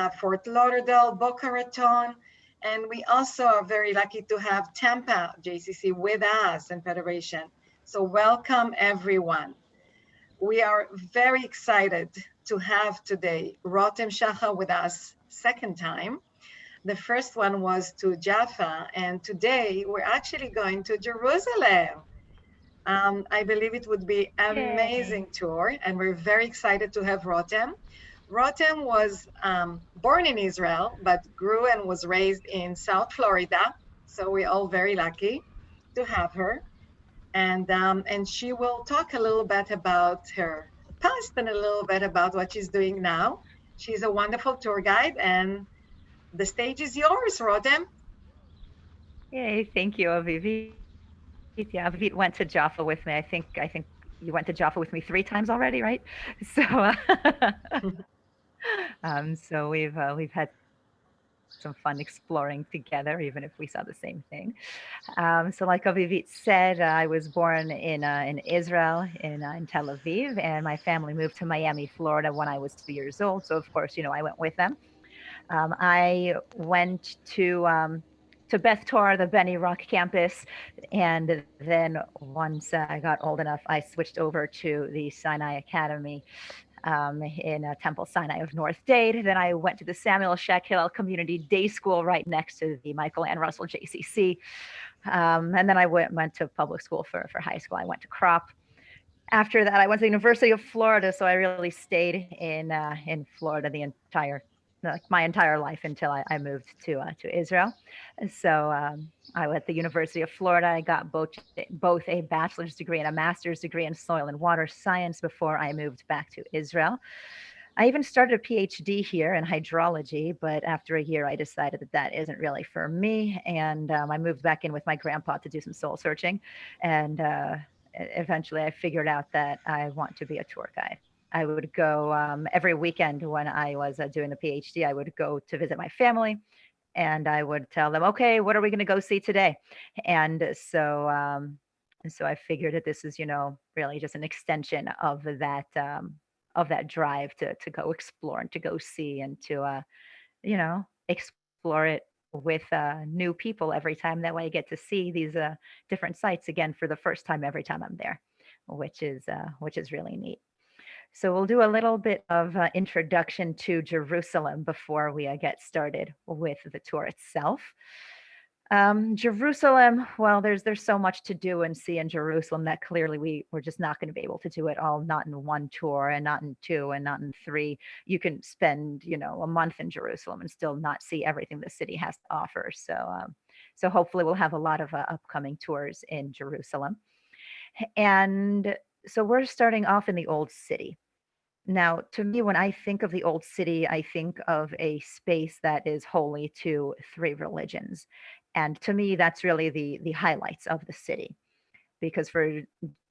have Fort Lauderdale, Boca Raton, and we also are very lucky to have Tampa JCC with us in Federation. So welcome everyone. We are very excited to have today Rotem Shachar with us second time. The first one was to Jaffa, and today we're actually going to Jerusalem. I believe it would be an amazing tour, and we're very excited to have Rotem. Rotem was born in Israel, but grew and was raised in South Florida. So we're all very lucky to have her. And she will talk a little bit about her past and a little bit about what she's doing now. She's a wonderful tour guide, and the stage is yours, Rotem. Yay, thank you, Avivit. Yeah, Avivit went to Jaffa with me. I think you went to Jaffa with me 3 times already, right? So, so we've had some fun exploring together, even if we saw the same thing. So, like Avivit said, I was born in Israel, in Tel Aviv, and my family moved to Miami, Florida, when I was 2 years old. So, of course, I went with them. I went to Beth Torah, the Benny Rock campus, and then once I got old enough, I switched over to the Sinai Academy in Temple Sinai of North Dade. Then I went to the Samuel Shack Hillel Community Day School right next to the Michael Ann Russell JCC. And then I went to public school for high school. I went to Crop. After that, I went to the University of Florida, so I really stayed in Florida my entire life until I moved to Israel. So I was at the University of Florida. I got both a bachelor's degree and a master's degree in soil and water science before I moved back to Israel. I even started a PhD here in hydrology, but after a year, I decided that isn't really for me, and I moved back in with my grandpa to do some soul searching, and eventually I figured out that I want to be a tour guide. I would go every weekend when I was doing the PhD. I would go to visit my family, and I would tell them, "Okay, what are we going to go see today?" And so I figured that this is, really just an extension of that drive to go explore and to go see and to explore it with new people every time. That way, I get to see these different sites again for the first time every time I'm there, which is really neat. So we'll do a little bit of introduction to Jerusalem before we get started with the tour itself. Jerusalem, well, there's so much to do and see in Jerusalem that clearly we're just not going to be able to do it all, not in one tour and not in two and not in three. You can spend, a month in Jerusalem and still not see everything the city has to offer. So hopefully we'll have a lot of upcoming tours in Jerusalem. And so we're starting off in the Old City. Now, to me, when I think of the Old City, I think of a space that is holy to 3 religions. And to me, that's really the highlights of the city. Because for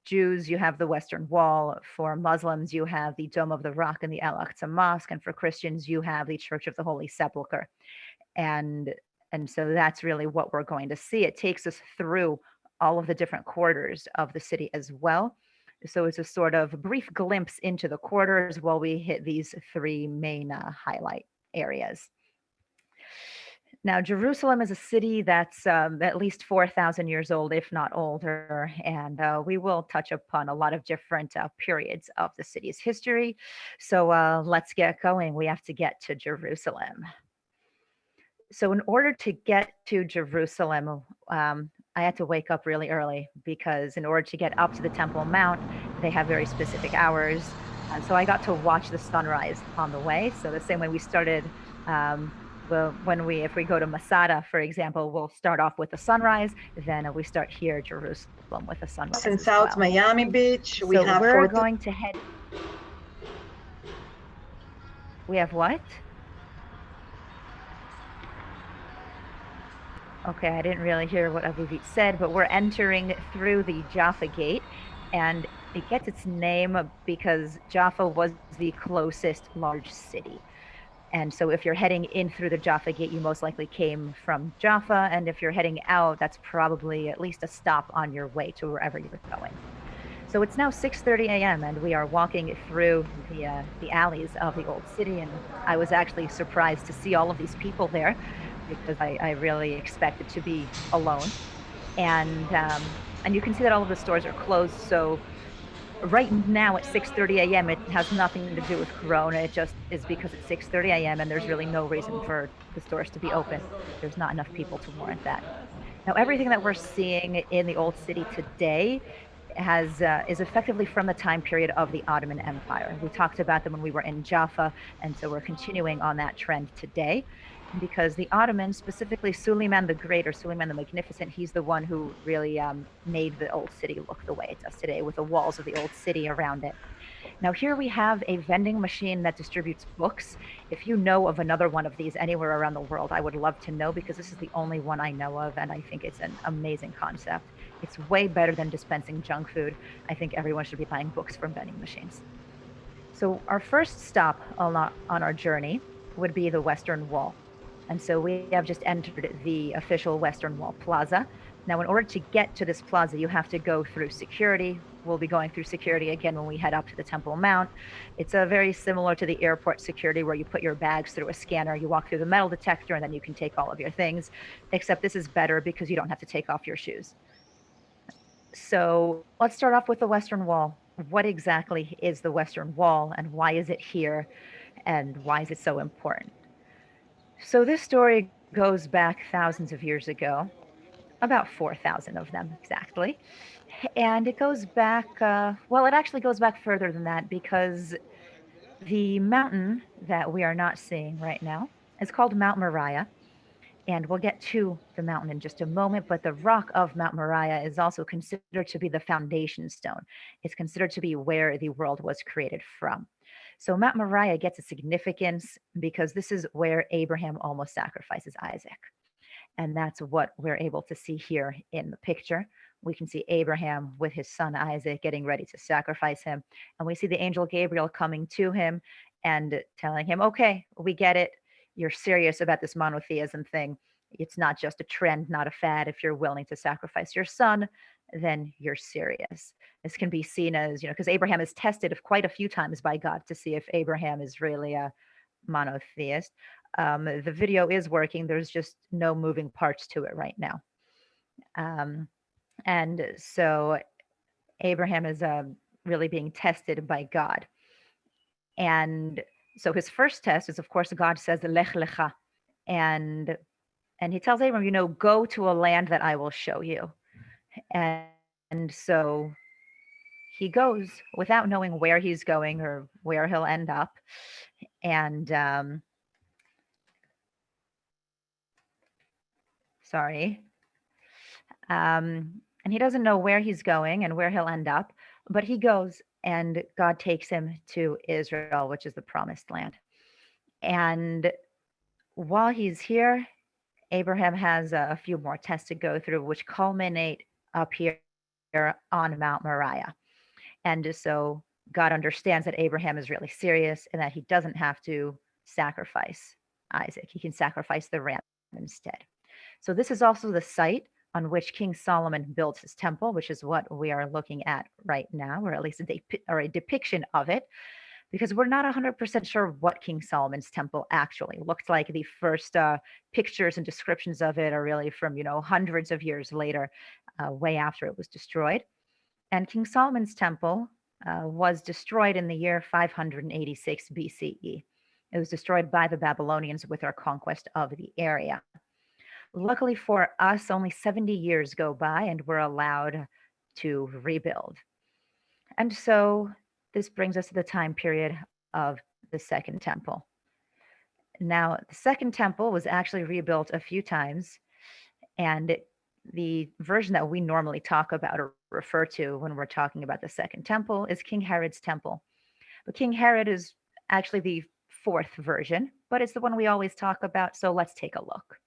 Jews, you have the Western Wall. For Muslims, you have the Dome of the Rock and the Al-Aqsa Mosque. And for Christians, you have the Church of the Holy Sepulchre. And so that's really what we're going to see. It takes us through all of the different quarters of the city as well. So it's a sort of brief glimpse into the quarters while we hit these 3 main highlight areas. Now, Jerusalem is a city that's at least 4,000 years old, if not older, and we will touch upon a lot of different periods of the city's history. So let's get going. We have to get to Jerusalem. So in order to get to Jerusalem, I had to wake up really early because in order to get up to the Temple Mount, they have very specific hours. And so I got to watch the sunrise on the way. So the same way we started, if we go to Masada, for example, we'll start off with the sunrise. Then we start here, Jerusalem, with the sunrise. In South Miami Beach, we have we're going to head. We have what? Okay, I didn't really hear what Avivit said, but we're entering through the Jaffa Gate, and it gets its name because Jaffa was the closest large city. And so if you're heading in through the Jaffa Gate, you most likely came from Jaffa, and if you're heading out, that's probably at least a stop on your way to wherever you're going. So it's now 6:30 a.m. and we are walking through the alleys of the old city. And I was actually surprised to see all of these people there because I really expected to be alone. And you can see that all of the stores are closed. So right now at 6:30 a.m., it has nothing to do with Corona. It just is because it's 6:30 a.m. and there's really no reason for the stores to be open. There's not enough people to warrant that. Now, everything that we're seeing in the old city today is effectively from the time period of the Ottoman Empire. We talked about them when we were in Jaffa, and so we're continuing on that trend today because the Ottomans, specifically Suleiman the Great or Suleiman the Magnificent, he's the one who really made the old city look the way it does today with the walls of the old city around it. Now, here we have a vending machine that distributes books. If you know of another one of these anywhere around the world, I would love to know because this is the only one I know of, and I think it's an amazing concept. It's way better than dispensing junk food. I think everyone should be buying books from vending machines. So, our first stop on our journey would be the Western Wall. And so we have just entered the official Western Wall Plaza. Now, in order to get to this plaza, you have to go through security. We'll be going through security again when we head up to the Temple Mount. It's very similar to the airport security where you put your bags through a scanner, you walk through the metal detector, and then you can take all of your things, except this is better because you don't have to take off your shoes. So let's start off with the Western Wall. What exactly is the Western Wall and why is it here and why is it so important? So this story goes back thousands of years ago, about 4,000 of them exactly. And it goes back, well, it actually goes back further than that because the mountain that we are not seeing right now is called Mount Moriah. And we'll get to the mountain in just a moment, but the rock of Mount Moriah is also considered to be the foundation stone. It's considered to be where the world was created from. So Mount Moriah gets a significance because this is where Abraham almost sacrifices Isaac. And that's what we're able to see here in the picture. We can see Abraham with his son Isaac getting ready to sacrifice him. And we see the angel Gabriel coming to him and telling him, okay, we get it. You're serious about this monotheism thing. It's not just a trend, not a fad. If you're willing to sacrifice your son, then you're serious. This can be seen as, because Abraham is tested quite a few times by God to see if Abraham is really a monotheist. The video is working. There's just no moving parts to it right now. And so Abraham is really being tested by God. And so his first test is, of course, God says, Lech Lecha. And he tells Abraham, go to a land that I will show you. And so he goes without knowing where he's going or where he'll end up. And sorry. And he doesn't know where he's going and where he'll end up, but he goes and God takes him to Israel, which is the promised land. And while he's here, Abraham has a few more tests to go through, which culminate up here on Mount Moriah. And so God understands that Abraham is really serious and that he doesn't have to sacrifice Isaac. He can sacrifice the ram instead. So this is also the site on which King Solomon built his temple, which is what we are looking at right now, or at least a depiction of it, because we're not 100% sure what King Solomon's temple actually looked like. The first pictures and descriptions of it are really from, hundreds of years later, way after it was destroyed. And King Solomon's temple was destroyed in the year 586 BCE. It was destroyed by the Babylonians with their conquest of the area. Luckily for us, only 70 years go by and we're allowed to rebuild. And so this brings us to the time period of the Second Temple. Now, the Second Temple was actually rebuilt a few times, and the version that we normally talk about or refer to when we're talking about the Second Temple is King Herod's temple. But King Herod is actually the fourth version, but it's the one we always talk about, so let's take a look.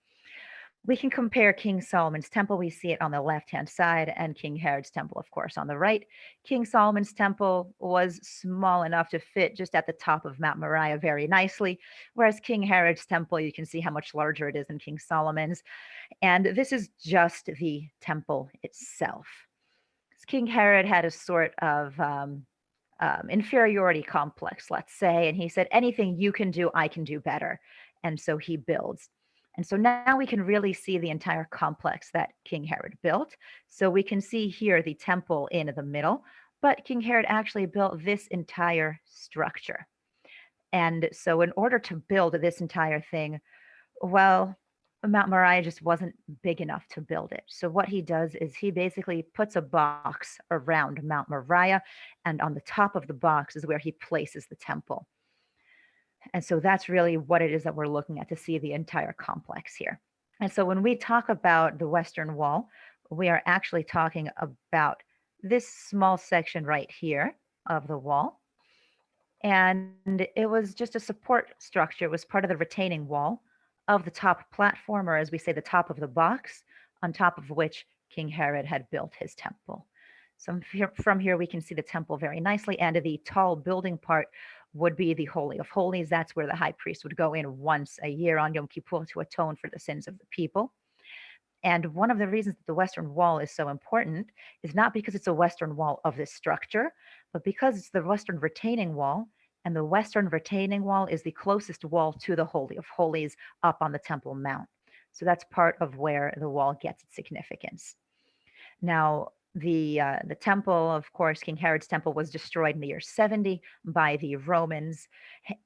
We can compare King Solomon's temple. We see it on the left-hand side, and King Herod's temple, of course, on the right. King Solomon's temple was small enough to fit just at the top of Mount Moriah very nicely, whereas King Herod's temple, you can see how much larger it is than King Solomon's. And this is just the temple itself. King Herod had a sort of inferiority complex, let's say, and he said, anything you can do, I can do better. And so he builds. And so now we can really see the entire complex that King Herod built. So we can see here the temple in the middle, but King Herod actually built this entire structure. And so in order to build this entire thing, well, Mount Moriah just wasn't big enough to build it. So what he does is he basically puts a box around Mount Moriah, and on the top of the box is where he places the temple. And so that's really what it is that we're looking at to see the entire complex here. And so when we talk about the Western Wall, we are actually talking about this small section right here of the wall. And it was just a support structure. It was part of the retaining wall of the top platform, or as we say, the top of the box, on top of which King Herod had built his temple. So from here, we can see the temple very nicely. And the tall building part would be the Holy of Holies. That's where the high priest would go in once a year on Yom Kippur to atone for the sins of the people. And one of the reasons that the Western Wall is so important is not because it's a Western Wall of this structure, but because it's the Western retaining wall. And the Western retaining wall is the closest wall to the Holy of Holies up on the Temple Mount. So that's part of where the wall gets its significance. Now, the temple, of course, King Herod's temple was destroyed in the year 70 by the Romans.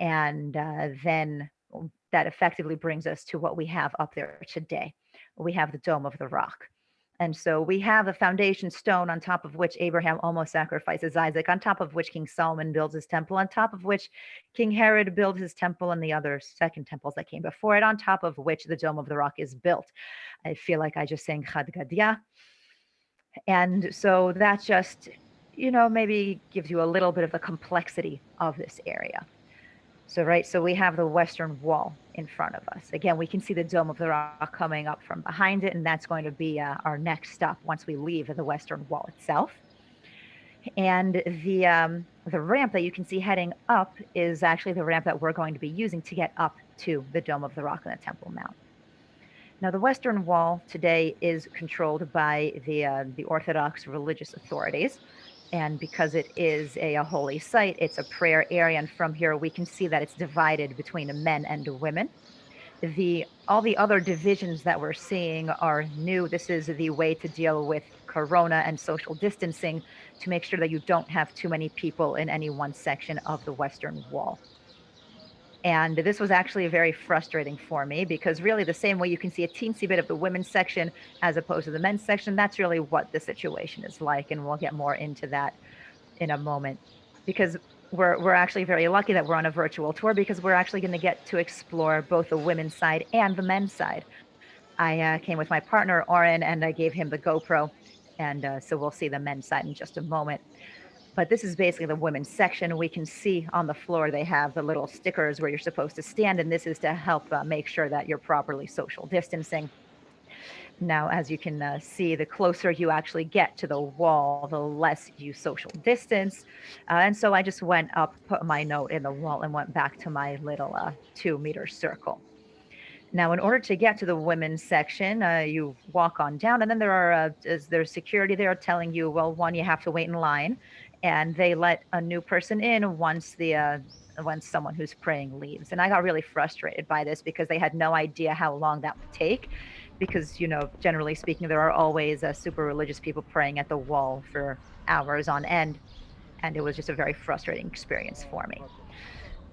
And then that effectively brings us to what we have up there today. We have the Dome of the Rock. And so we have a foundation stone on top of which Abraham almost sacrifices Isaac, on top of which King Solomon builds his temple, on top of which King Herod builds his temple and the other second temples that came before it, on top of which the Dome of the Rock is built. I feel like I just sang Chad Gadya. And so that just, maybe gives you a little bit of the complexity of this area. So we have the Western Wall in front of us. Again, we can see the Dome of the Rock coming up from behind it, and that's going to be our next stop once we leave the Western Wall itself. And the ramp that you can see heading up is actually the ramp that we're going to be using to get up to the Dome of the Rock and the Temple Mount. Now, the Western Wall today is controlled by the Orthodox religious authorities. And because it is a holy site, it's a prayer area. And from here, we can see that it's divided between men and women. All the other divisions that we're seeing are new. This is the way to deal with Corona and social distancing to make sure that you don't have too many people in any one section of the Western Wall. And this was actually very frustrating for me because really the same way you can see a teensy bit of the women's section as opposed to the men's section, that's really what the situation is like. And we'll get more into that in a moment because we're actually very lucky that we're on a virtual tour because we're actually going to get to explore both the women's side and the men's side. I came with my partner, Oren, and I gave him the GoPro. And so we'll see the men's side in just a moment. But this is basically the women's section. We can see on the floor they have the little stickers where you're supposed to stand, and this is to help make sure that you're properly social distancing. Now, as you can see, the closer you actually get to the wall, the less you social distance. And so I just went up, put my note in the wall, and went back to my little 2-meter circle. Now, in order to get to the women's section, you walk on down, and then there's security there telling you, well, one, you have to wait in line, and they let a new person in once someone who's praying leaves. And I got really frustrated by this because they had no idea how long that would take. Because, generally speaking, there are always super religious people praying at the wall for hours on end. And it was just a very frustrating experience for me.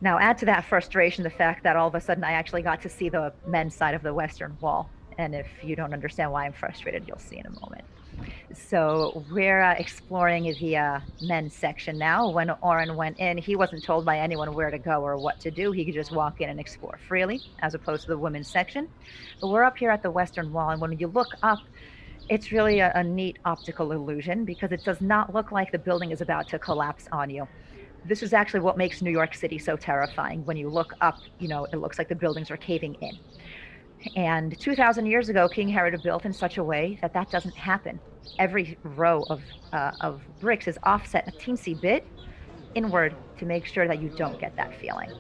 Now, add to that frustration the fact that all of a sudden I actually got to see the men's side of the Western Wall. And if you don't understand why I'm frustrated, you'll see in a moment. So we're exploring the men's section now. When Oren went in, he wasn't told by anyone where to go or what to do. He could just walk in and explore freely, as opposed to the women's section. But we're up here at the Western Wall, and when you look up, it's really a neat optical illusion because it does not look like the building is about to collapse on you. This is actually what makes New York City so terrifying. When you look up, it looks like the buildings are caving in. And 2,000 years ago, King Herod built in such a way that doesn't happen. Every row of bricks is offset a teensy bit inward to make sure that you don't get that feeling.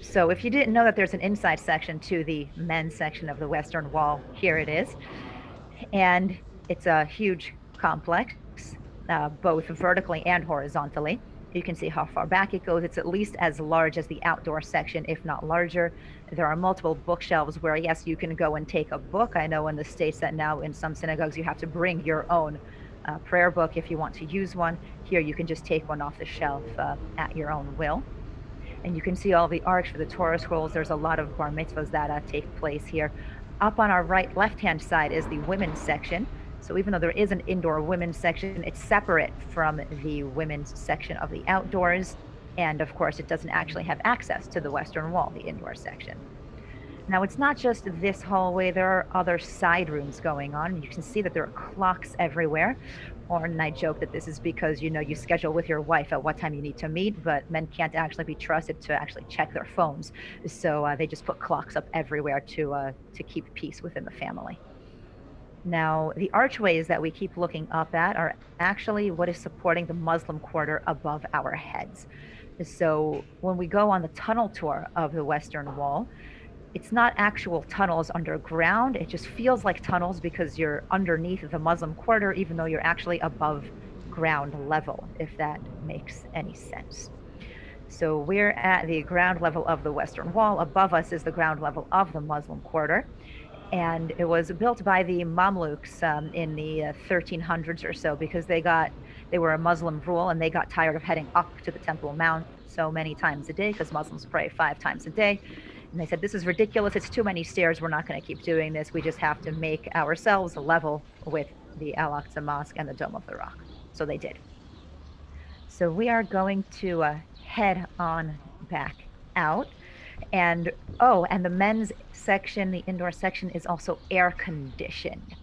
So if you didn't know that there's an inside section to the men's section of the Western Wall, here it is. And it's a huge complex. both vertically and horizontally. You can see how far back it goes. It's at least as large as the outdoor section, if not larger. There are multiple bookshelves where, yes, you can go and take a book. I know in the States that now in some synagogues you have to bring your own prayer book if you want to use one. Here you can just take one off the shelf at your own will. And you can see all the arcs for the Torah scrolls. There's a lot of bar mitzvahs that take place here. Up on our right left-hand side is the women's section. So even though there is an indoor women's section, it's separate from the women's section of the outdoors. And of course, it doesn't actually have access to the western wall, the indoor section. Now, it's not just this hallway, there are other side rooms going on. You can see that there are clocks everywhere. Or, and I joke that this is because, you know, you schedule with your wife at what time you need to meet, but men can't actually be trusted to actually check their phones. So they just put clocks up everywhere to keep peace within the family. Now, the archways that we keep looking up at are actually what is supporting the Muslim quarter above our heads. So when we go on the tunnel tour of the Western Wall, it's not actual tunnels underground. It just feels like tunnels because you're underneath the Muslim quarter, even though you're actually above ground level, if that makes any sense. So we're at the ground level of the Western Wall. Above us is the ground level of the Muslim quarter. And it was built by the Mamluks in the 1300s or so because they were a Muslim rule and they got tired of heading up to the Temple Mount so many times a day because Muslims pray 5 times a day. And they said, this is ridiculous. It's too many stairs. We're not going to keep doing this. We just have to make ourselves level with the Al-Aqsa Mosque and the Dome of the Rock. So they did. So we are going to head on back out. And and the men's section, the indoor section, is also air conditioned.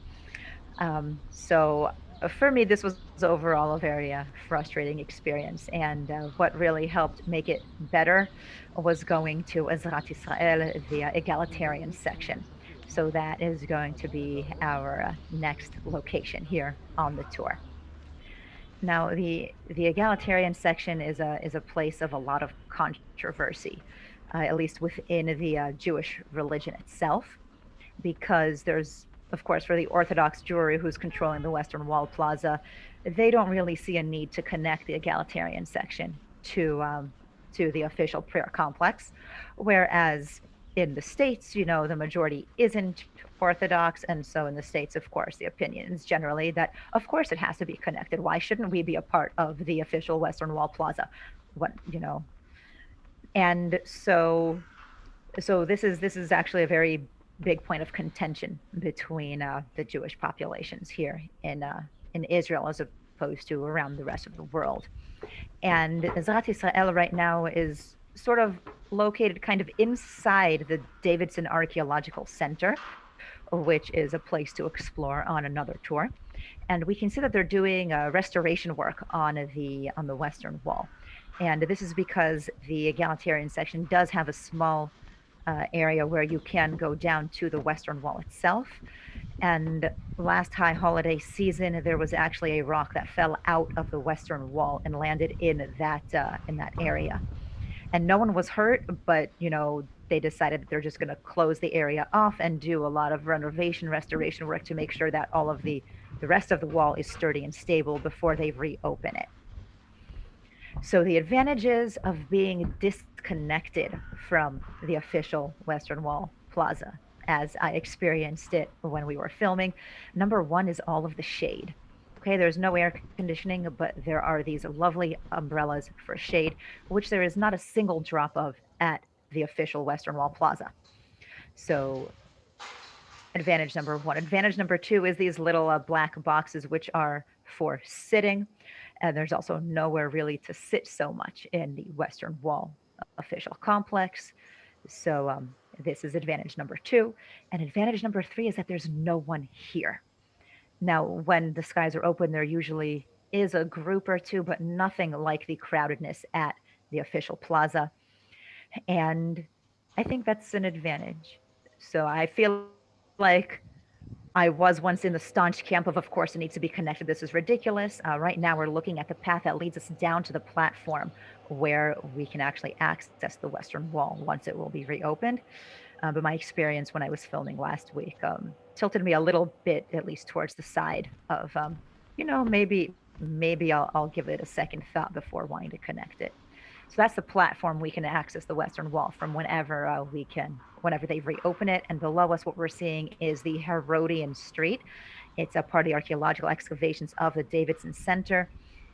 So for me, this was overall a very frustrating experience. And what really helped make it better was going to Ezrat Israel, the egalitarian section. So that is going to be our next location here on the tour. Now, the egalitarian section is a place of a lot of controversy, at least within the Jewish religion itself, because there's, of course, for the Orthodox Jewry who's controlling the Western Wall Plaza, they don't really see a need to connect the egalitarian section to the official prayer complex, whereas in the States, you know, the majority isn't Orthodox. And so in the States, of course, the opinion is generally that, of course, it has to be connected. Why shouldn't we be a part of the official Western Wall Plaza? What, you know? And so this is actually a very big point of contention between the Jewish populations here in Israel as opposed to around the rest of the world. And Ezrat Israel right now is sort of located kind of inside the Davidson Archaeological Center, which is a place to explore on another tour. And we can see that they're doing restoration work on the Western Wall. And this is because the egalitarian section does have a small area where you can go down to the Western Wall itself. And last high holiday season, there was actually a rock that fell out of the Western Wall and landed in that area. And no one was hurt, but you know they decided that they're just going to close the area off and do a lot of restoration work to make sure that all of the rest of the wall is sturdy and stable before they reopen it. So the advantages of being disconnected from the official Western Wall Plaza, as I experienced it when we were filming, number one is all of the shade. Okay, there's no air conditioning, but there are these lovely umbrellas for shade, which there is not a single drop of at the official Western Wall Plaza. So advantage number one. Advantage number two is these little black boxes, which are for sitting. And there's also nowhere really to sit so much in the Western Wall official complex. So this is advantage number two. And advantage number three is that there's no one here. Now, when the skies are open, there usually is a group or two, but nothing like the crowdedness at the official plaza. And I think that's an advantage. So I feel like I was once in the staunch camp of course, it needs to be connected. This is ridiculous. Right now, we're looking at the path that leads us down to the platform where we can actually access the Western Wall once it will be reopened. But my experience when I was filming last week tilted me a little bit, at least towards the side of, maybe maybe I'll give it a second thought before wanting to connect it. So that's the platform we can access the Western Wall from whenever we can, whenever they reopen it. And below us, what we're seeing is the Herodian Street. It's a part of the archaeological excavations of the Davidson Center.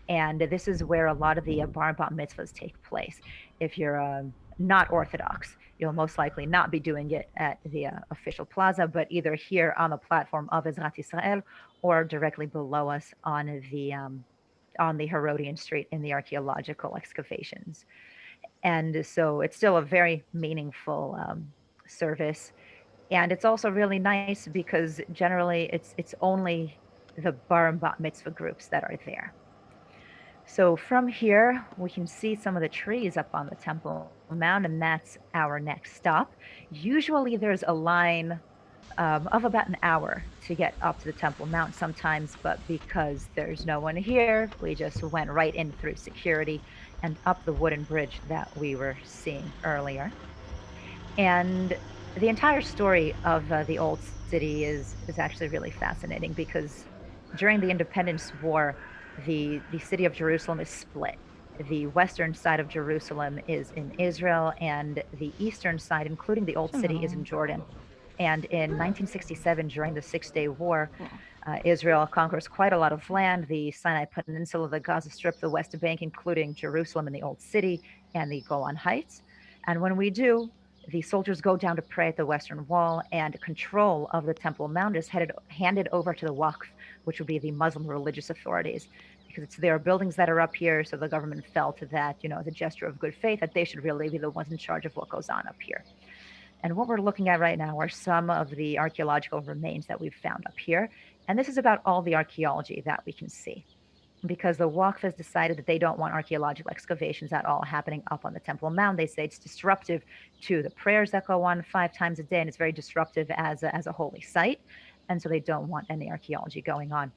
And this is where a lot of the bar and bat mitzvahs take place. If you're not Orthodox, you'll most likely not be doing it at the official plaza, but either here on the platform of Ezrat Israel or directly below us on the Herodian Street in the archaeological excavations. And so it's still a very meaningful service, and it's also really nice because generally it's only the bar and bat mitzvah groups that are there. So from here, we can see some of the trees up on the Temple Mount, and that's our next stop. Usually there's a line of about an hour to get up to the Temple Mount sometimes, but because there's no one here, we just went right in through security and up the wooden bridge that we were seeing earlier. And the entire story of the old city is actually really fascinating because during the Independence War, the city of Jerusalem is split. The western side of Jerusalem is in Israel, and the eastern side, including the old city, is in Jordan. And in 1967, during the Six-Day War, Israel conquers quite a lot of land: the Sinai Peninsula, the Gaza Strip, the West Bank, including Jerusalem and the Old City, and the Golan Heights. And when we do, the soldiers go down to pray at the Western Wall, and control of the Temple Mount is handed over to the Waqf, which would be the Muslim religious authorities, because it's their buildings that are up here. So the government felt that, as a gesture of good faith, that they should really be the ones in charge of what goes on up here. And what we're looking at right now are some of the archaeological remains that we've found up here. And this is about all the archaeology that we can see, because the Waqf has decided that they don't want archaeological excavations at all happening up on the Temple Mount. They say it's disruptive to the prayers that go on 5 times a day, and it's very disruptive as a holy site. And so they don't want any archaeology going on.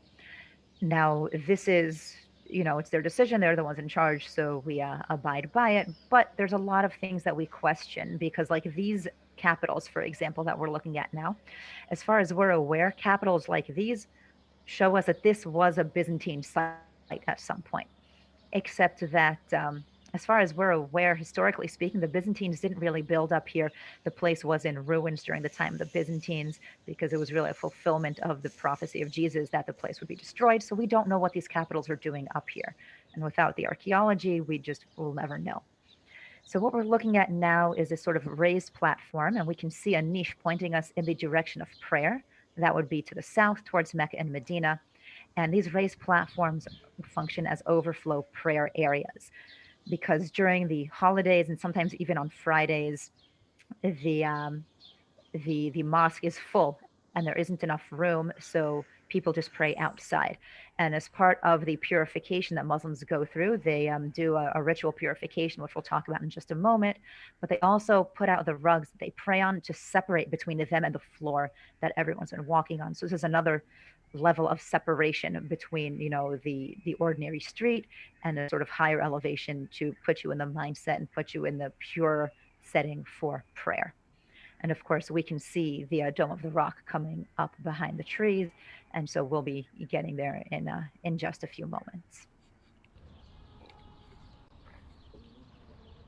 Now, this is, it's their decision. They're the ones in charge, so we abide by it. But there's a lot of things that we question because, like these capitals, for example, that we're looking at now, as far as we're aware, capitals like these show us that this was a Byzantine site at some point, except that as far as we're aware, historically speaking, the Byzantines didn't really build up here. The place was in ruins during the time of the Byzantines because it was really a fulfillment of the prophecy of Jesus that the place would be destroyed. So we don't know what these capitals are doing up here. And without the archaeology, we just will never know. So what we're looking at now is a sort of raised platform, and we can see a niche pointing us in the direction of prayer. That would be to the south towards Mecca and Medina. And these raised platforms function as overflow prayer areas because during the holidays and sometimes even on Fridays, the the mosque is full and there isn't enough room, so people just pray outside. And as part of the purification that Muslims go through, they do a ritual purification, which we'll talk about in just a moment. But they also put out the rugs that they pray on to separate between them and the floor that everyone's been walking on. So this is another level of separation between the ordinary street and a sort of higher elevation to put you in the mindset and put you in the pure setting for prayer. And of course, we can see the Dome of the Rock coming up behind the trees. And so we'll be getting there in just a few moments.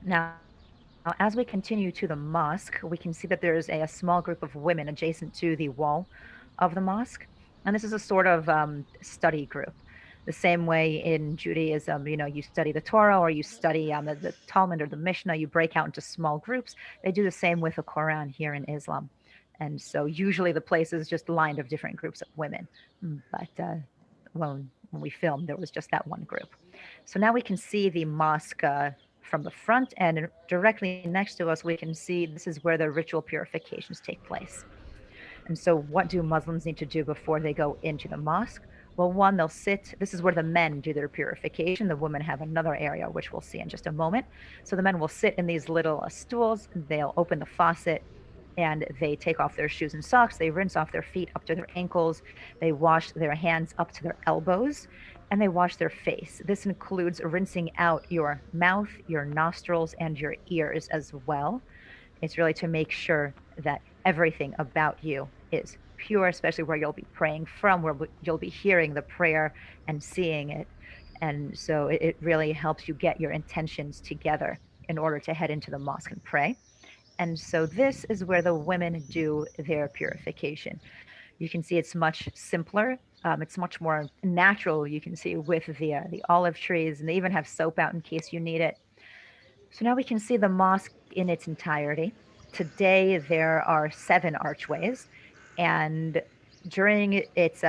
Now, as we continue to the mosque, we can see that there's a small group of women adjacent to the wall of the mosque. And this is a sort of study group. The same way in Judaism, you study the Torah or you study the Talmud or the Mishnah, you break out into small groups. They do the same with the Quran here in Islam. And so usually the place is just lined of different groups of women. But when we filmed, there was just that one group. So now we can see the mosque from the front, and directly next to us, we can see this is where the ritual purifications take place. And so, what do Muslims need to do before they go into the mosque? Well, one, they'll sit. This is where the men do their purification. The women have another area, which we'll see in just a moment. So, the men will sit in these little stools. They'll open the faucet and they take off their shoes and socks. They rinse off their feet up to their ankles. They wash their hands up to their elbows, and they wash their face. This includes rinsing out your mouth, your nostrils, and your ears as well. It's really to make sure that everything about you is pure, especially where you'll be praying from, where you'll be hearing the prayer and seeing it. And so it really helps you get your intentions together in order to head into the mosque and pray. And so this is where the women do their purification. You can see it's much simpler. It's much more natural. You can see with the olive trees, and they even have soap out in case you need it. So now we can see the mosque in its entirety. Today there are 7 archways, and during its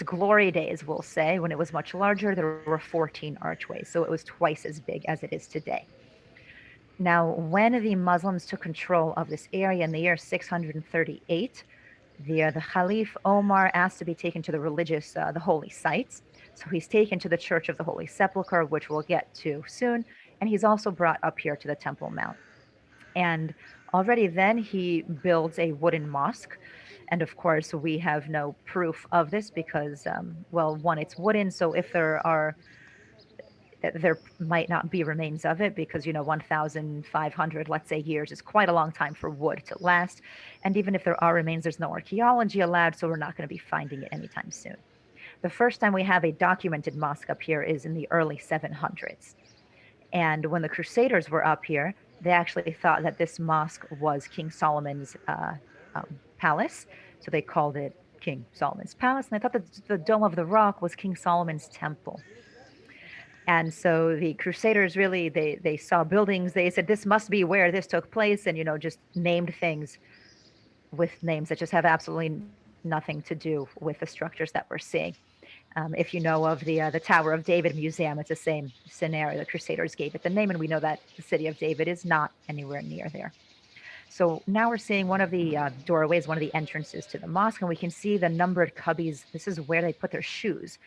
glory days, we'll say, when it was much larger, there were 14 archways. So it was twice as big as it is today. Now, when the Muslims took control of this area in the year 638, the Caliph Omar asked to be taken to the holy sites. So he's taken to the Church of the Holy Sepulchre, which we'll get to soon, and he's also brought up here to the Temple Mount. And already then he builds a wooden mosque. And of course, we have no proof of this because, well, one, it's wooden. So if there might not be remains of it because 1,500, let's say, years is quite a long time for wood to last. And even if there are remains, there's no archaeology allowed, so we're not going to be finding it anytime soon. The first time we have a documented mosque up here is in the early 700s. And when the Crusaders were up here, they actually thought that this mosque was King Solomon's palace. So they called it King Solomon's Palace. And they thought that the Dome of the Rock was King Solomon's temple. And so the Crusaders really, they saw buildings. They said, this must be where this took place. And, just named things with names that just have absolutely nothing to do with the structures that we're seeing. If you know of the Tower of David Museum, it's the same scenario. The Crusaders gave it the name, and we know that the city of David is not anywhere near there. So now we're seeing one of the doorways, one of the entrances to the mosque, and we can see the numbered cubbies. This is where they put their shoes,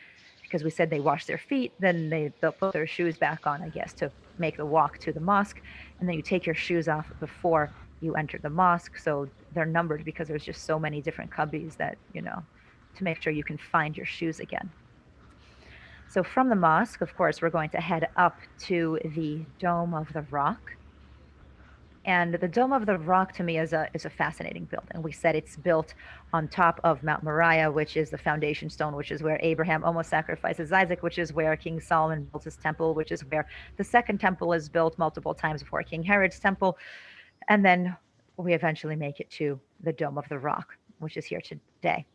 because we said they wash their feet, then they'll put their shoes back on, I guess, to make the walk to the mosque, and then you take your shoes off before you enter the mosque. So they're numbered because there's just so many different cubbies that, to make sure you can find your shoes again. So from the mosque, of course, we're going to head up to the Dome of the Rock. And the Dome of the Rock to me is a fascinating building. We said it's built on top of Mount Moriah, which is the foundation stone, which is where Abraham almost sacrifices Isaac, which is where King Solomon built his temple, which is where the second temple is built multiple times before King Herod's temple. And then we eventually make it to the Dome of the Rock, which is here today.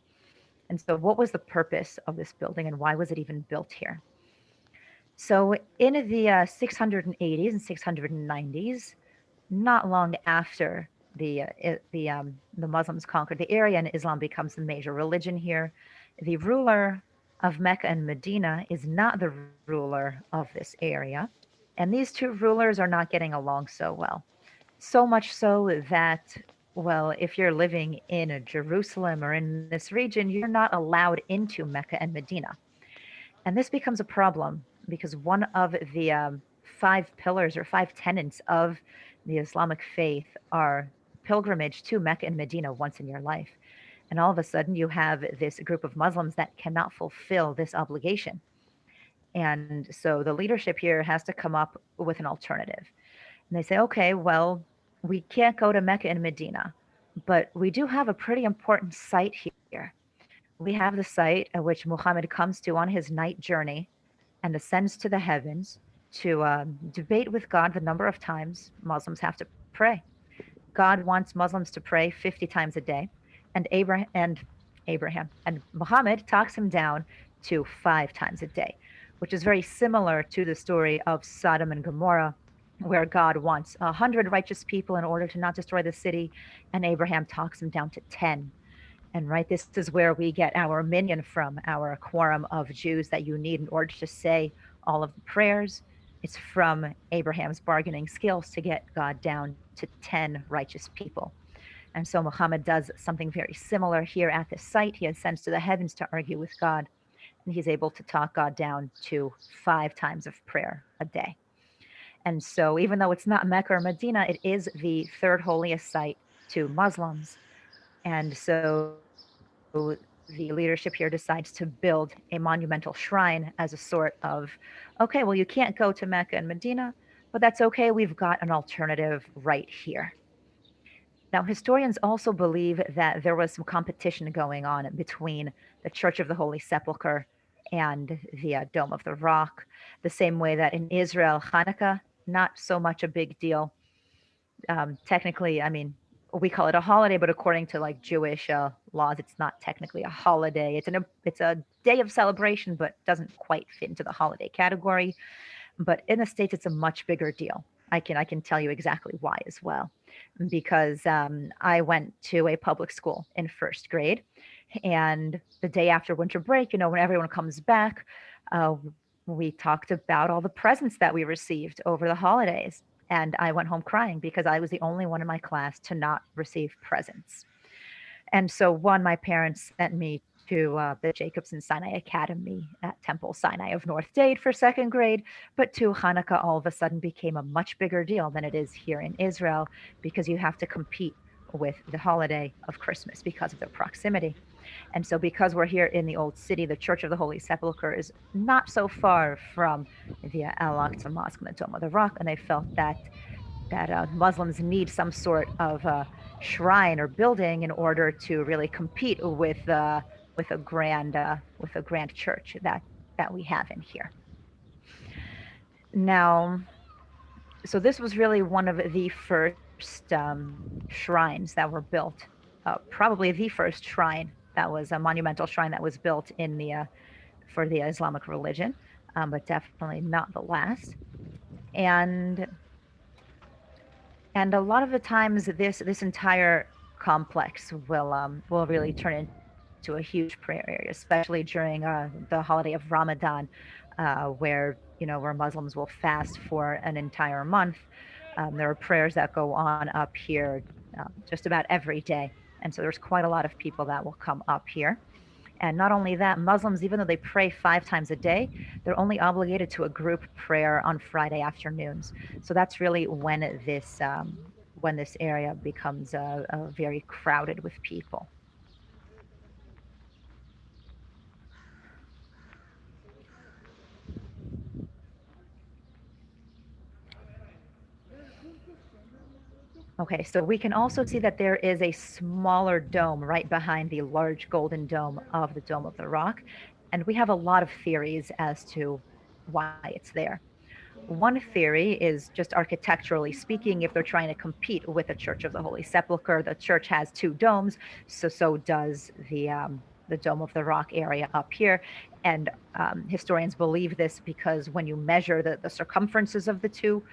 And so what was the purpose of this building and why was it even built here? So in the 680s and 690s, not long after the Muslims conquered the area and Islam becomes the major religion here, the ruler of Mecca and Medina is not the ruler of this area. And these two rulers are not getting along so well. So much so that, well, if you're living in Jerusalem or in this region, you're not allowed into Mecca and Medina. And this becomes a problem because one of the 5 pillars or 5 tenets of the Islamic faith are pilgrimage to Mecca and Medina once in your life. And all of a sudden, you have this group of Muslims that cannot fulfill this obligation. And so the leadership here has to come up with an alternative. And they say, okay, well, we can't go to Mecca and Medina, but we do have a pretty important site here. We have the site at which Muhammad comes to on his night journey and ascends to the heavens to debate with God the number of times Muslims have to pray. God wants Muslims to pray 50 times a day, and Abraham and Muhammad talks him down to 5 times a day, which is very similar to the story of Sodom and Gomorrah, where God wants 100 righteous people in order to not destroy the city, and Abraham talks him down to 10. And right, this is where we get our minion from, our quorum of Jews that you need in order to say all of the prayers. It's from Abraham's bargaining skills to get God down to 10 righteous people. And so Muhammad does something very similar here at this site. He ascends to the heavens to argue with God, and he's able to talk God down to 5 times of prayer a day. And so, even though it's not Mecca or Medina, it is the third holiest site to Muslims. And so the leadership here decides to build a monumental shrine as a sort of, okay, well, you can't go to Mecca and Medina, but that's okay. We've got an alternative right here. Now, historians also believe that there was some competition going on between the Church of the Holy Sepulchre and the Dome of the Rock. The same way that in Israel, Hanukkah, not so much a big deal. Technically, I mean, we call it a holiday, but according to like Jewish laws, it's not technically a holiday. It's a day of celebration, but doesn't quite fit into the holiday category. But in the States, it's a much bigger deal. I can tell you exactly why as well, because I went to a public school in first grade, and the day after winter break, when everyone comes back, uh, we talked about all the presents that we received over the holidays. And I went home crying because I was the only one in my class to not receive presents. And so, one, my parents sent me to the Jacobson Sinai Academy at Temple Sinai of North Dade for second grade. But two, Hanukkah all of a sudden became a much bigger deal than it is here in Israel because you have to compete with the holiday of Christmas because of their proximity. And so, because we're here in the Old City, the Church of the Holy Sepulchre is not so far from the Al Aqsa Mosque and the Dome of the Rock. And they felt that Muslims need some sort of shrine or building in order to really compete with a grand church that we have in here. Now, so this was really one of the first shrines that were built, probably the first shrine that was a monumental shrine that was built in the for the Islamic religion, but definitely not the last. And and a lot of the times, this entire complex will really turn into a huge prayer area, especially during the holiday of Ramadan, where Muslims will fast for an entire month. There are prayers that go on up here just about every day, and so there's quite a lot of people that will come up here. And not only that, Muslims, even though they pray 5 times a day, they're only obligated to a group prayer on Friday afternoons. So that's really when this area becomes very crowded with people. Okay, so we can also see that there is a smaller dome right behind the large golden dome of the Dome of the Rock. And we have a lot of theories as to why it's there. One theory is just architecturally speaking, if they're trying to compete with the Church of the Holy Sepulchre, the church has two domes, so does the Dome of the Rock area up here. And historians believe this because when you measure the circumferences of the two,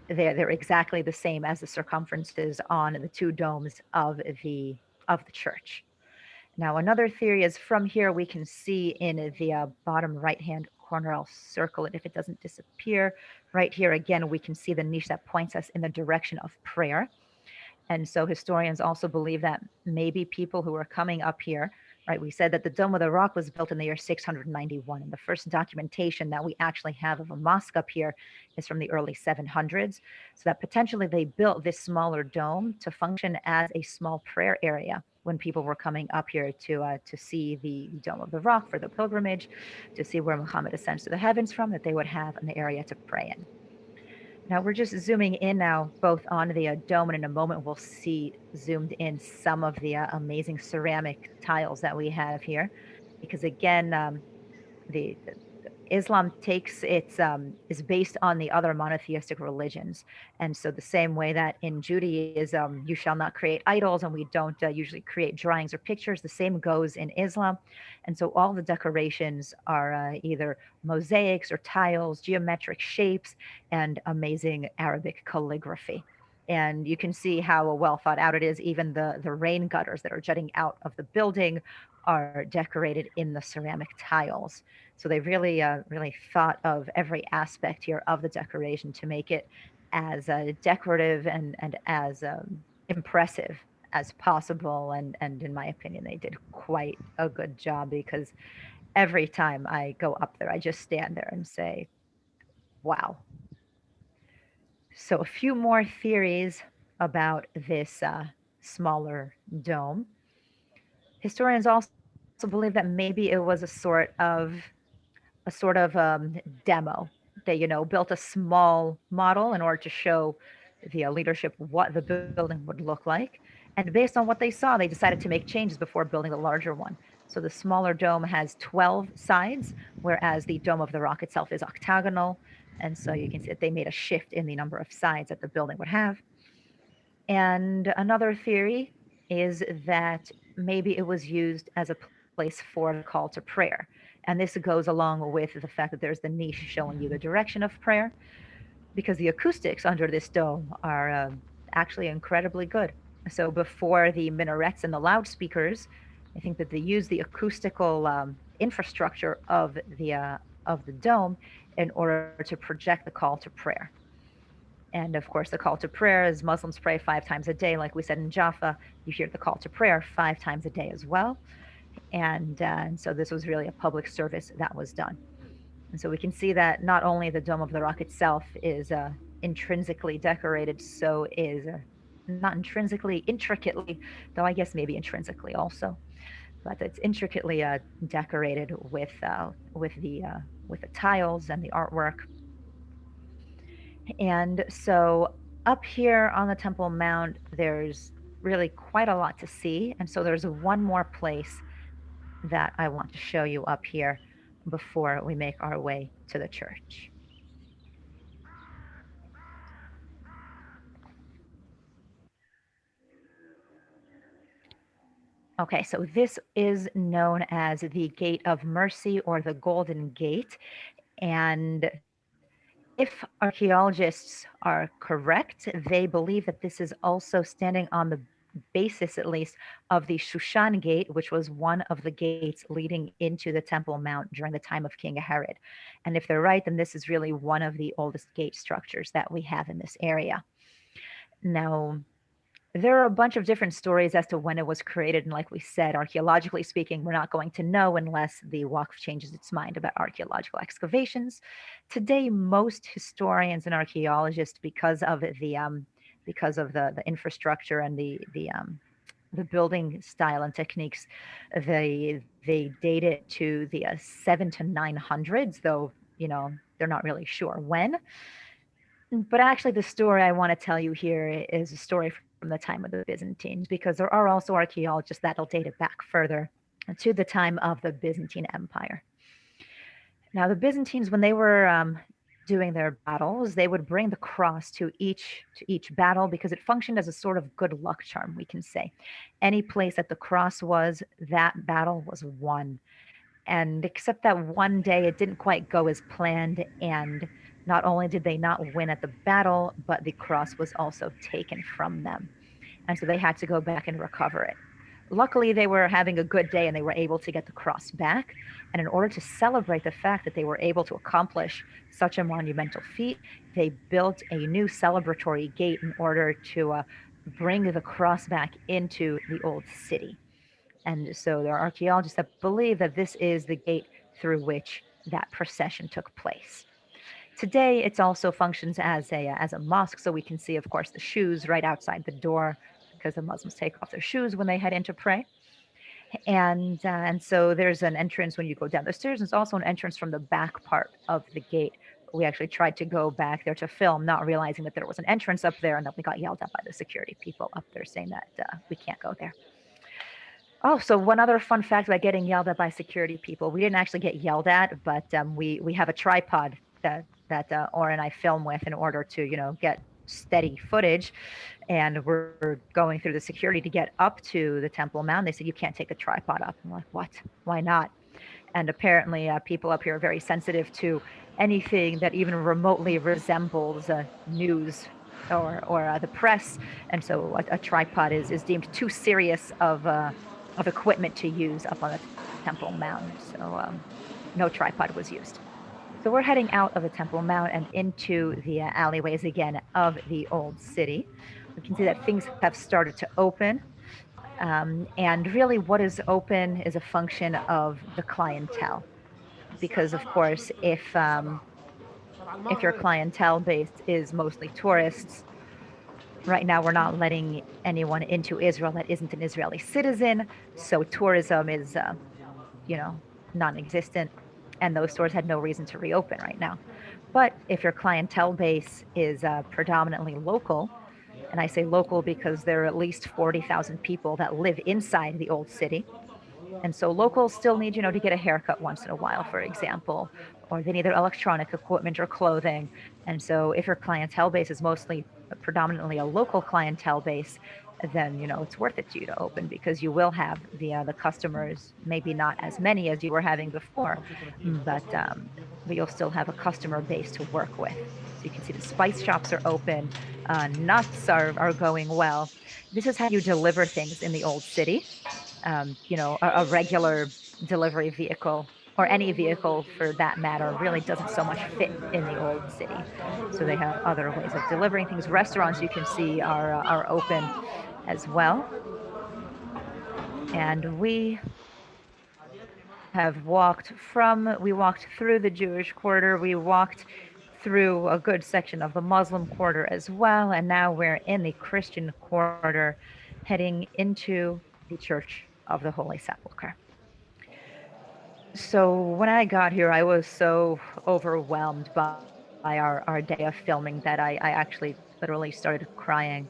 they're exactly the same as the circumferences on the two domes of the church. Now, another theory is from here we can see in the bottom right-hand corner, I'll circle it if it doesn't disappear. Right here, again, we can see the niche that points us in the direction of prayer. And so historians also believe that maybe people who are coming up here, right? We said that the Dome of the Rock was built in the year 691. And the first documentation that we actually have of a mosque up here is from the early 700s. So that potentially they built this smaller dome to function as a small prayer area when people were coming up here to see the Dome of the Rock for the pilgrimage, to see where Muhammad ascends to the heavens from, that they would have an area to pray in. Now we're just zooming in now, both on the dome, and in a moment we'll see zoomed in some of the amazing ceramic tiles that we have here, because again, the Islam takes its is based on the other monotheistic religions, and so the same way that in Judaism you shall not create idols, and we don't usually create drawings or pictures, the same goes in Islam, and so all the decorations are either mosaics or tiles, geometric shapes, and amazing Arabic calligraphy. And you can see how well thought out it is. Even the rain gutters that are jutting out of the building are decorated in the ceramic tiles. So they really thought of every aspect here of the decoration to make it as decorative and as impressive as possible. And in my opinion, they did quite a good job, because every time I go up there, I just stand there and say, wow. So a few more theories about this smaller dome. Historians also believe that maybe it was a sort of demo. They built a small model in order to show the leadership what the building would look like, and based on what they saw, they decided to make changes before building the larger one. So the smaller dome has 12 sides, whereas the Dome of the Rock itself is octagonal. And so you can see that they made a shift in the number of sides that the building would have. And another theory is that maybe it was used as a place for the call to prayer. And this goes along with the fact that there's the niche showing you the direction of prayer, because the acoustics under this dome are actually incredibly good. So before the minarets and the loudspeakers, I think that they use the acoustical infrastructure of the dome in order to project the call to prayer. And of course, the call to prayer is Muslims pray 5 times a day. Like we said in Jaffa, you hear the call to prayer 5 times a day as well. And so this was really a public service that was done. And so we can see that not only the Dome of the Rock itself is intrinsically decorated, so is not intrinsically, intricately, though I guess maybe intrinsically also, but it's intricately decorated with the tiles and the artwork. And so up here on the Temple Mount, there's really quite a lot to see. And so there's one more place that I want to show you up here before we make our way to the church. Okay, so this is known as the Gate of Mercy or the Golden Gate. And if archaeologists are correct, they believe that this is also standing on the basis, at least, of the Shushan Gate, which was one of the gates leading into the Temple Mount during the time of King Herod. And if they're right, then this is really one of the oldest gate structures that we have in this area. Now, there are a bunch of different stories as to when it was created. And like we said, archaeologically speaking, we're not going to know unless the Waqf changes its mind about archaeological excavations. Today, most historians and archaeologists, because of the infrastructure and the building style and techniques, they date it to the 7 to 900s, though, they're not really sure when. But actually, the story I want to tell you here is a story from the time of the Byzantines, because there are also archaeologists that'll date it back further to the time of the Byzantine Empire. Now, the Byzantines, when they were doing their battles, they would bring the cross to each battle because it functioned as a sort of good luck charm, we can say. Any place that the cross was, that battle was won. And except that one day, it didn't quite go as planned. And not only did they not win at the battle, but the cross was also taken from them. And so they had to go back and recover it. Luckily, they were having a good day and they were able to get the cross back. And in order to celebrate the fact that they were able to accomplish such a monumental feat, they built a new celebratory gate in order to bring the cross back into the old city. And so there are archaeologists that believe that this is the gate through which that procession took place. Today, it also functions as a mosque, so we can see, of course, the shoes right outside the door, because the Muslims take off their shoes when they head in to pray. And so there's an entrance when you go down the stairs. There's also an entrance from the back part of the gate. We actually tried to go back there to film, not realizing that there was an entrance up there, and that we got yelled at by the security people up there saying that we can't go there. Oh, so one other fun fact about getting yelled at by security people. We didn't actually get yelled at, but we have a tripod that Or and I film with in order to, get steady footage. And we're going through the security to get up to the Temple Mount. They said, you can't take the tripod up. I'm like, what? Why not? And apparently people up here are very sensitive to anything that even remotely resembles news or the press. And so a tripod is deemed too serious of equipment to use up on the Temple Mount. So no tripod was used. So we're heading out of the Temple Mount and into the alleyways again of the old city. We can see that things have started to open. And really what is open is a function of the clientele. Because of course, if your clientele base is mostly tourists, right now we're not letting anyone into Israel that isn't an Israeli citizen. So tourism is, non-existent. And those stores had no reason to reopen right now. But if your clientele base is predominantly local, and I say local because there are at least 40,000 people that live inside the old city, And so locals still need, to get a haircut once in a while, for example, or they need their electronic equipment or clothing. And so if your clientele base is mostly predominantly a local clientele base, then it's worth it to you to open, because you will have the customers, maybe not as many as you were having before, but you'll still have a customer base to work with. So you can see the spice shops are open, nuts are going well. This is how you deliver things in the old city. A regular delivery vehicle, or any vehicle for that matter, really doesn't so much fit in the old city. So they have other ways of delivering things. Restaurants, you can see, are open as well. And we walked through the Jewish quarter, we walked through a good section of the Muslim quarter as well, and now we're in the Christian quarter, heading into the Church of the Holy Sepulchre. So when I got here, I was so overwhelmed by our day of filming that I actually literally started crying,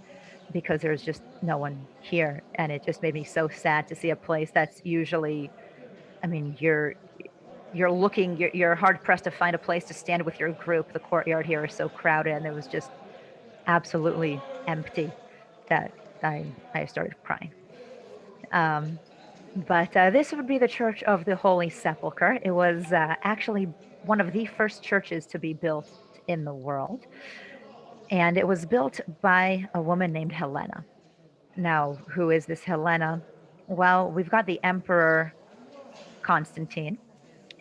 because there's just no one here. And it just made me so sad to see a place that's usually, I mean, you're hard pressed to find a place to stand with your group. The courtyard here is so crowded, and it was just absolutely empty that I started crying. But this would be the Church of the Holy Sepulchre. It was actually one of the first churches to be built in the world. And it was built by a woman named Helena. Now, who is this Helena? Well, we've got the Emperor Constantine,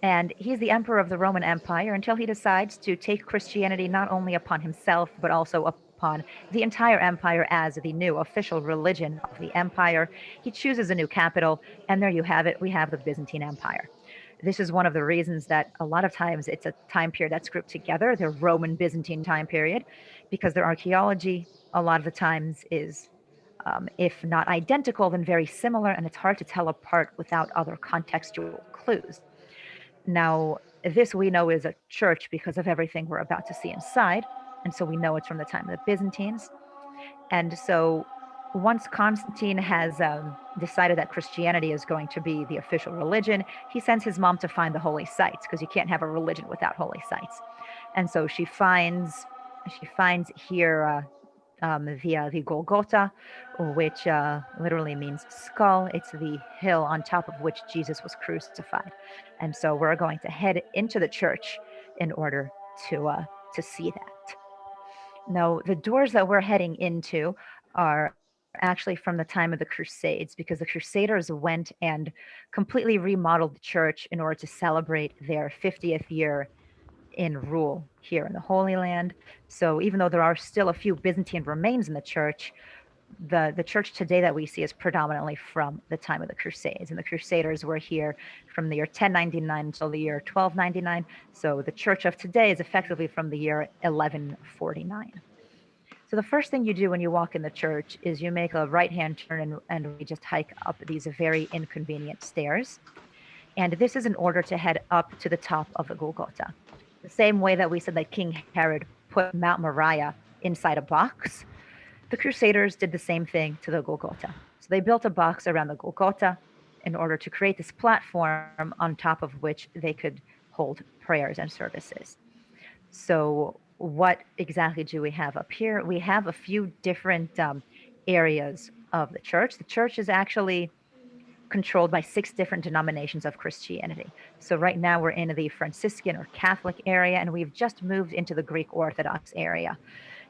and he's the emperor of the Roman Empire until he decides to take Christianity not only upon himself, but also upon the entire empire as the new official religion of the empire. He chooses a new capital, and there you have it. We have the Byzantine Empire. This is one of the reasons that a lot of times it's a time period that's grouped together, the Roman Byzantine time period, because their archaeology a lot of the times is, if not identical, then very similar, and it's hard to tell apart without other contextual clues. Now, this we know is a church because of everything we're about to see inside. And so we know it's from the time of the Byzantines. And so once Constantine has decided that Christianity is going to be the official religion, he sends his mom to find the holy sites, because you can't have a religion without holy sites. And so she finds here the Golgotha, which literally means skull. It's the hill on top of which Jesus was crucified. And so we're going to head into the church in order to see that. Now, the doors that we're heading into are actually from the time of the Crusades, because the Crusaders went and completely remodeled the church in order to celebrate their 50th year in rule here in the Holy Land. So even though there are still a few Byzantine remains in the church, the church today that we see is predominantly from the time of the Crusades. And the Crusaders were here from the year 1099 until the year 1299. So the church of today is effectively from the year 1149. So the first thing you do when you walk in the church is you make a right-hand turn, and we just hike up these very inconvenient stairs. And this is in order to head up to the top of the Golgotha. The same way that we said that King Herod put Mount Moriah inside a box, the Crusaders did the same thing to the Golgotha. So they built a box around the Golgotha in order to create this platform on top of which they could hold prayers and services. So what exactly do we have up here? We have a few different areas of the church. The church is actually controlled by 6 different denominations of Christianity. So right now we're in the Franciscan or Catholic area, and we've just moved into the Greek Orthodox area.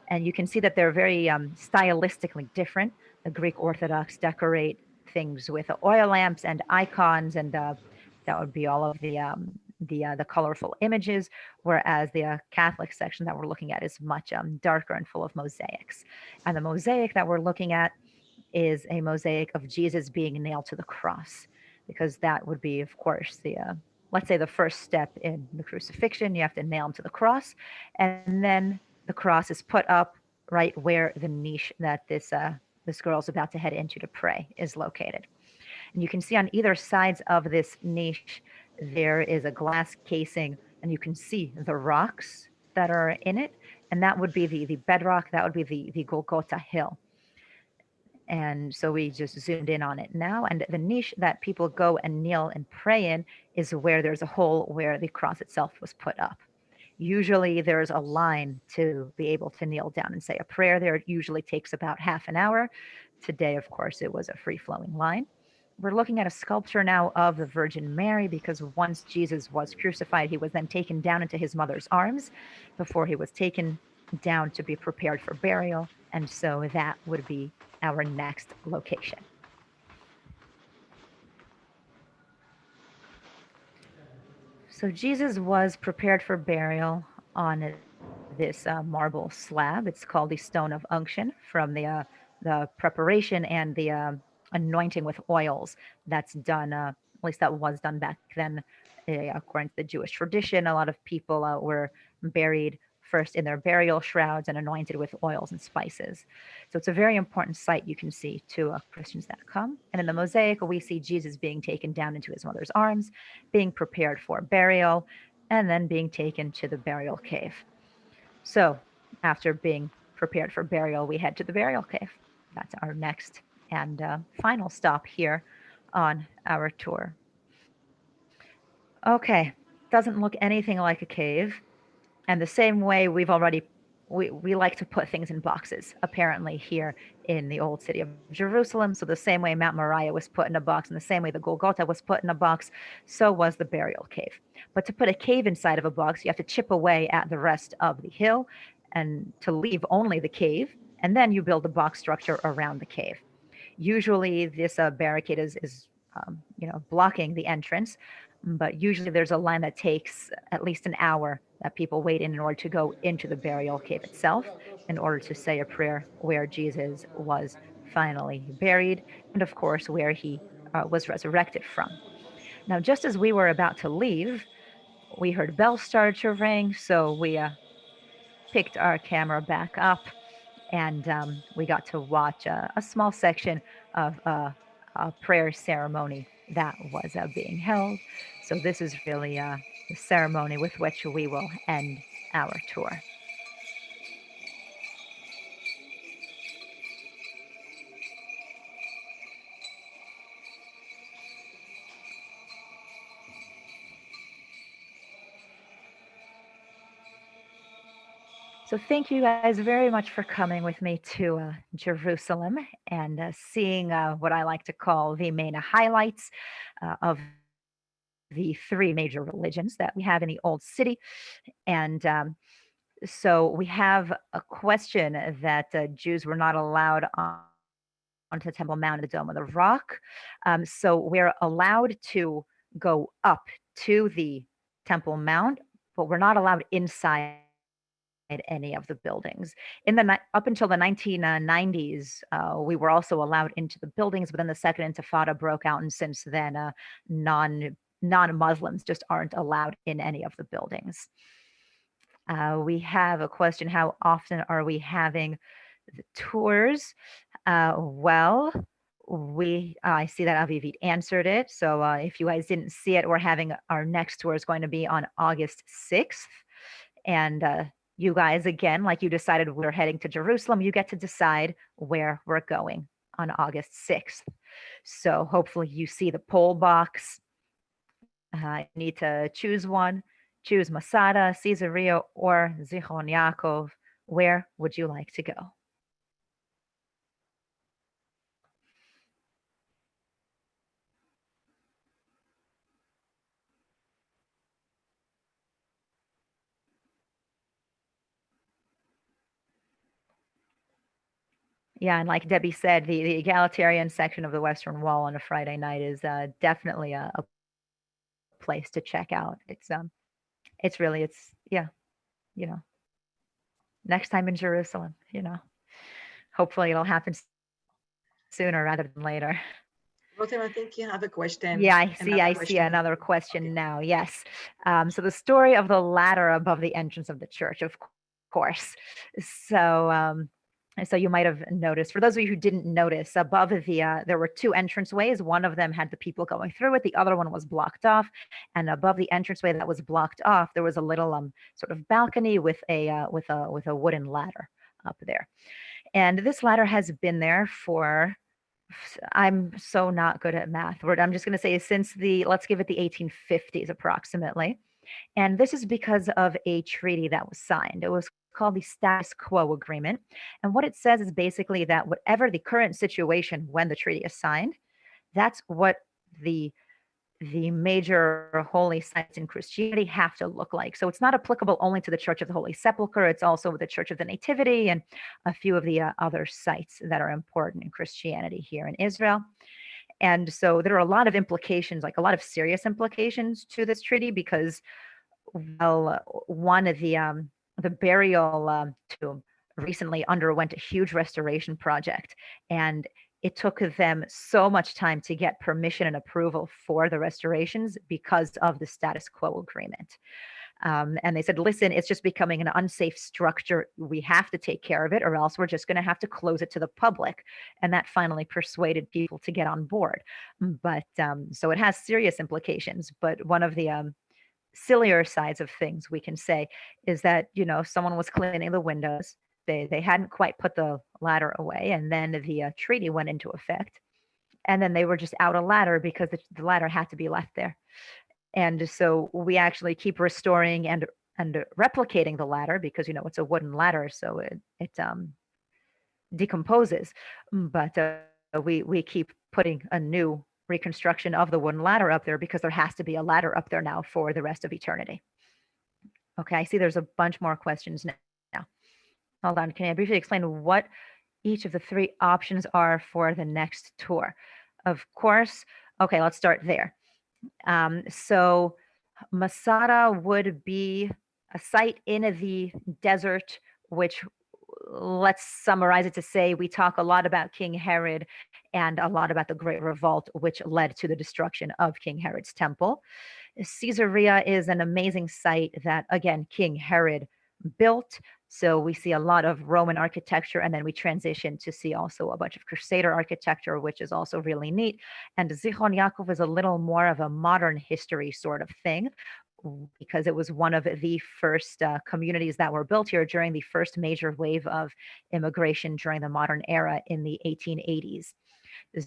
And you can see that they're very stylistically different. The Greek Orthodox decorate things with oil lamps and icons, and that would be all of the colorful images, whereas the Catholic section that we're looking at is much darker and full of mosaics. And the mosaic that we're looking at is a mosaic of Jesus being nailed to the cross, because that would be, of course, the let's say the first step in the crucifixion. You have to nail him to the cross, and then the cross is put up right where the niche that this girl's about to head into to pray is located. And you can see on either sides of this niche there is a glass casing, and you can see the rocks that are in it, and that would be the bedrock. That would be the Golgotha hill. And so we just zoomed in on it now. And the niche that people go and kneel and pray in is where there's a hole where the cross itself was put up. Usually there's a line to be able to kneel down and say a prayer there. It usually takes about half an hour. Today, of course, it was a free flowing line. We're looking at a sculpture now of the Virgin Mary because once Jesus was crucified, he was then taken down into his mother's arms before he was taken down to be prepared for burial. And so that would be our next location. So Jesus was prepared for burial on this marble slab. It's called the Stone of Unction from the preparation and the anointing with oils that's done. At least that was done back then, according to the Jewish tradition. A lot of people were buried first in their burial shrouds and anointed with oils and spices. So it's a very important sight you can see to Christians that come. And in the mosaic, we see Jesus being taken down into his mother's arms, being prepared for burial, and then being taken to the burial cave. So after being prepared for burial, we head to the burial cave. That's our next and final stop here on our tour. Okay, doesn't look anything like a cave. And the same way we like to put things in boxes, apparently, here in the old city of Jerusalem. So the same way Mount Moriah was put in a box, and the same way the Golgotha was put in a box, so was the burial cave. But to put a cave inside of a box, you have to chip away at the rest of the hill and to leave only the cave, and then you build a box structure around the cave. Usually, this barricade is blocking the entrance, but usually there's a line that takes at least an hour that people wait in order to go into the burial cave itself, in order to say a prayer where Jesus was finally buried, and of course where he was resurrected from. Now, just as we were about to leave, we heard bells start to ring, so we picked our camera back up, and we got to watch a small section of a prayer ceremony that was being held. So this is really the ceremony with which we will end our tour. So thank you guys very much for coming with me to Jerusalem and seeing what I like to call the main highlights of the three major religions that we have in the old city. And so we have a question that Jews were not allowed onto the Temple Mount and the Dome of the Rock. So we're allowed to go up to the Temple Mount, but we're not allowed inside any of the buildings. Up until the 1990s, we were also allowed into the buildings, but then the Second Intifada broke out, and since then, non-Muslims just aren't allowed in any of the buildings. We have a question: how often are we having the tours? Well, I see that Aviv answered it. So if you guys didn't see it, we're having our next tour is going to be on August 6th. And you guys, again, like you decided we're heading to Jerusalem, you get to decide where we're going on August 6th. So hopefully you see the poll box. You need to choose one. Choose Masada, Caesarea, or Zichron Yaakov. Where would you like to go? Yeah, and like Debbie said, the egalitarian section of the Western Wall on a Friday night is definitely a place to check out. It's really yeah, you know, next time in Jerusalem, hopefully it'll happen sooner rather than later. Rotem, I think you have a question. Yeah, I see another question now. Yes. So the story of the ladder above the entrance of the church, of course. So you might have noticed, for those of you who didn't notice, above there were two entranceways. One of them had the people going through it. The other one was blocked off. And above the entranceway that was blocked off, there was a little sort of balcony with a wooden ladder up there. And this ladder has been there for, I'm so not good at math. I'm just going to say since let's give it the 1850s approximately. And this is because of a treaty that was signed. It was called the Status Quo Agreement. And what it says is basically that whatever the current situation when the treaty is signed, that's what the major holy sites in Christianity have to look like. So it's not applicable only to the Church of the Holy Sepulchre. It's also the Church of the Nativity and a few of the other sites that are important in Christianity here in Israel. And so there are a lot of implications, like a lot of serious implications to this treaty, because one of the burial tomb recently underwent a huge restoration project, and it took them so much time to get permission and approval for the restorations because of the status quo agreement. And they said, listen, it's just becoming an unsafe structure. We have to take care of it, or else we're just going to have to close it to the public. And that finally persuaded people to get on board. But so it has serious implications. But one of the sillier sides of things we can say is that, someone was cleaning the windows. They hadn't quite put the ladder away, and then the treaty went into effect, and then they were just out a ladder because the ladder had to be left there. And so we actually keep restoring and replicating the ladder because it's a wooden ladder, so it decomposes. But we keep putting a new reconstruction of the wooden ladder up there because there has to be a ladder up there now for the rest of eternity. Okay, I see there's a bunch more questions now. Hold on, can I briefly explain what each of the three options are for the next tour? Of course. Okay, let's start there. So Masada would be a site in the desert, which, let's summarize it to say we talk a lot about King Herod and a lot about the Great Revolt, which led to the destruction of King Herod's temple. Caesarea is an amazing site that, again, King Herod built. So we see a lot of Roman architecture, and then we transition to see also a bunch of Crusader architecture, which is also really neat. And Zichron Yaakov is a little more of a modern history sort of thing, because it was one of the first communities that were built here during the first major wave of immigration during the modern era in the 1880s.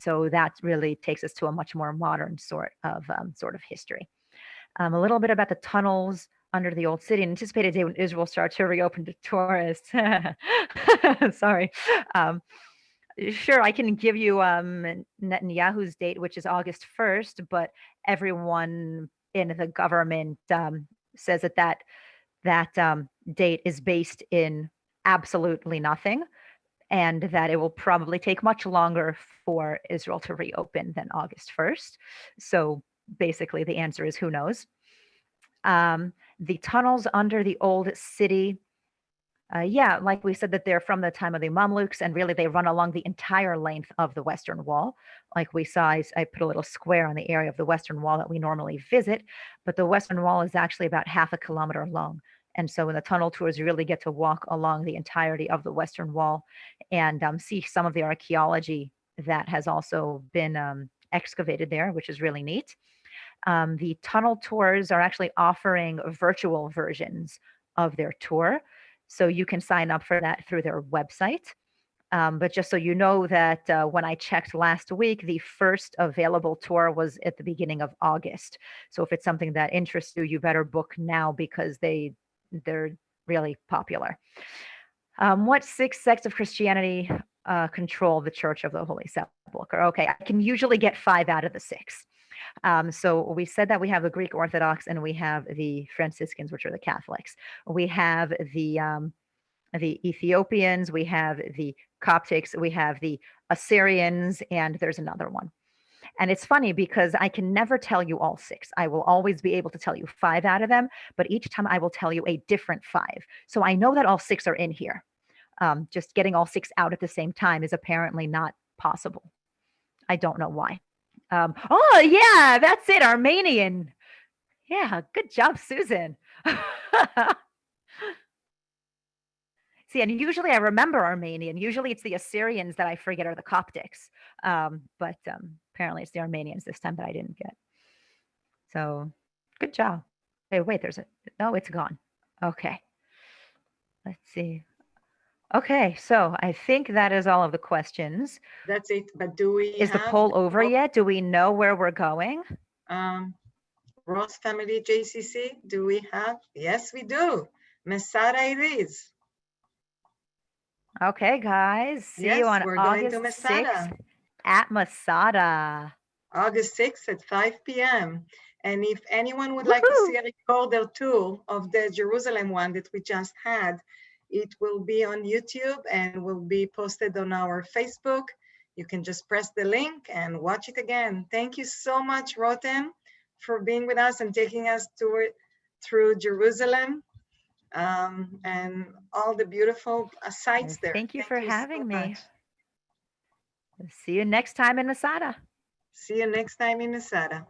So that really takes us to a much more modern sort of history. A little bit about the tunnels under the old city, an anticipated day when Israel starts to reopen to tourists. Sorry. Sure, I can give you Netanyahu's date, which is August 1st, but everyone in the government says that date is based in absolutely nothing, and that it will probably take much longer for Israel to reopen than August 1st. So basically the answer is who knows. The tunnels under the old city, yeah, like we said, that they're from the time of the Mamluks, and really they run along the entire length of the Western Wall. Like we saw, I put a little square on the area of the Western Wall that we normally visit, but the Western Wall is actually about 1/2 kilometer long. And so in the tunnel tours, you really get to walk along the entirety of the Western Wall and see some of the archaeology that has also been excavated there, which is really neat. The tunnel tours are actually offering virtual versions of their tour. So you can sign up for that through their website. But just so you know that when I checked last week, the first available tour was at the beginning of August. So if it's something that interests you, you better book now because they're really popular. What 6 sects of Christianity control the Church of the Holy Sepulchre? Okay, I can usually get 5 out of the 6. So we said that we have the Greek Orthodox and we have the Franciscans, which are the Catholics. We have the Ethiopians, we have the Coptics, we have the Assyrians, and there's another one. And it's funny because I can never tell you all 6. I will always be able to tell you 5 out of them, but each time I will tell you a different 5. So I know that all 6 are in here. Just getting all 6 out at the same time is apparently not possible. I don't know why. Oh, yeah, that's it. Armenian. Yeah, good job, Susan. See, and usually I remember Armenian. Usually it's the Assyrians that I forget are the Coptics. But apparently it's the Armenians this time that I didn't get. So good job. Hey, wait, no, it's gone. Okay. Let's see. Okay, so I think that is all of the questions. That's it. But do we Is the have poll over yet? Do we know where we're going? Ross Family JCC? Do we have? Yes, we do. Masada it is. Okay, guys. See Yes, you on we're going to August Masada. 6th at Masada. August 6th at 5 p.m. And if anyone would like to see a recorder too of the Jerusalem one that we just had, it will be on YouTube and will be posted on our Facebook. You can just press the link and watch it again. Thank you so much, Rotem, for being with us and taking us through Jerusalem and all the beautiful sites there. Thank you for having so me. much. See you next time in Masada. See you next time in Masada.